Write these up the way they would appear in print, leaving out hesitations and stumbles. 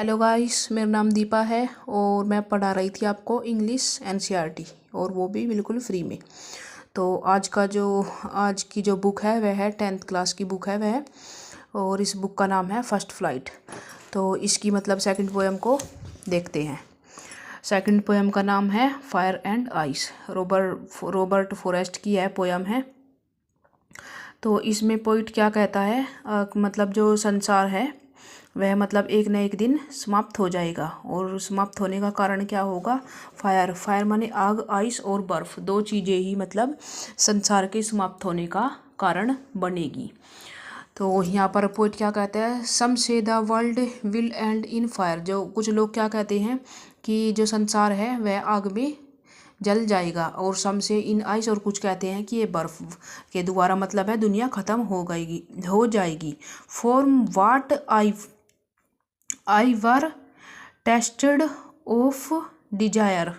Hello guys, मेरा नाम दीपा है और मैं पढ़ा रही थी आपको इंग्लिश एनसीईआरटी और वो भी बिल्कुल फ्री में। तो आज की जो बुक है वह है 10th क्लास की बुक है वह, और इस बुक का नाम है फर्स्ट फ्लाइट। तो इसकी मतलब सेकंड पोएम को देखते हैं। सेकंड पोएम का नाम है fire and ice. Robert forest की यह पोएम है। तो इसमें पोइट क्या कहता है, मतलब जो संसार है वह मतलब एक न एक दिन समाप्त हो जाएगा, और समाप्त होने का कारण क्या होगा? फायर माने आग, आइस और बर्फ़, दो चीज़ें ही मतलब संसार के समाप्त होने का कारण बनेगी। तो यहाँ पर पोइट क्या कहता है, सम से the world will and in fire. जो कुछ लोग क्या कहते हैं कि जो संसार है वह आग में जल जाएगा, और सम से इन आइस, और कुछ कहते हैं कि ये बर्फ़ के द्वारा मतलब है दुनिया ख़त्म हो जाएगी। From what I were tasted of desire.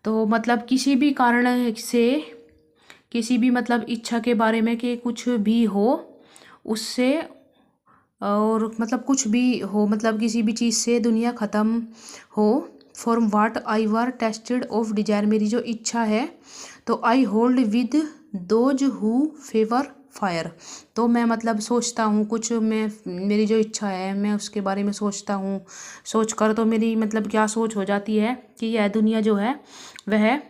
तो मतलब किसी भी कारण से, किसी भी मतलब इच्छा के बारे में कि कुछ भी हो उससे, और मतलब कुछ भी हो मतलब किसी भी चीज़ से दुनिया ख़त्म हो। From what I were tasted of desire, मेरी जो इच्छा है, तो I hold with those who favour fire. तो मैं मतलब सोचता हूँ कुछ, मेरी जो इच्छा है मैं उसके बारे में सोचता हूँ, सोच कर तो मेरी मतलब क्या सोच हो जाती है कि यह दुनिया जो है वह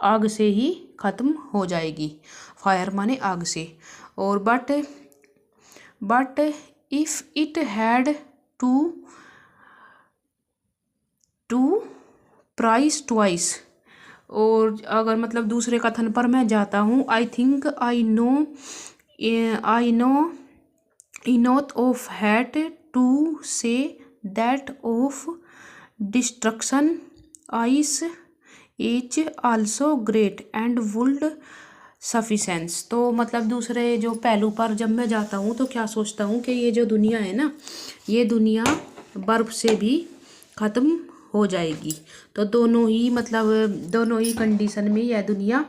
आग से ही ख़त्म हो जाएगी। फायर माने आग से। और but if it had to perish twice. और अगर मतलब दूसरे कथन पर मैं जाता हूँ, I think I know enough of hate to say that of destruction ice is also great and would suffice. तो मतलब दूसरे जो पहलू पर जब मैं जाता हूँ तो क्या सोचता हूँ कि ये जो दुनिया है ना, ये दुनिया बर्फ़ से भी ख़त्म हो जाएगी। तो दोनों ही कंडीशन में यह दुनिया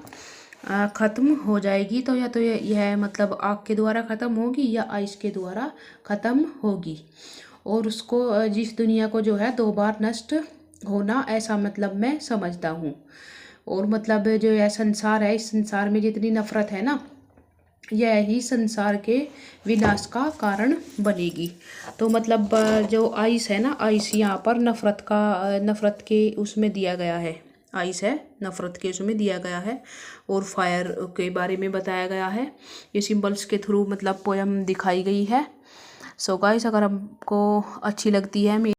ख़त्म हो जाएगी। तो या तो यह मतलब आग के द्वारा ख़त्म होगी या आइस के द्वारा ख़त्म होगी। और उसको, जिस दुनिया को जो है 2 बार नष्ट होना, ऐसा मतलब मैं समझता हूँ। और मतलब जो यह संसार है, इस संसार में जितनी नफ़रत है ना, यह ही संसार के विनाश का कारण बनेगी। तो मतलब जो आइस है ना, आइस यहाँ पर नफ़रत के उसमें दिया गया है। आइस है नफ़रत के उसमें दिया गया है, और फायर के बारे में बताया गया है। ये सिंबल्स के थ्रू मतलब पोयम दिखाई गई है। सो गाइस, अगर आपको अच्छी लगती है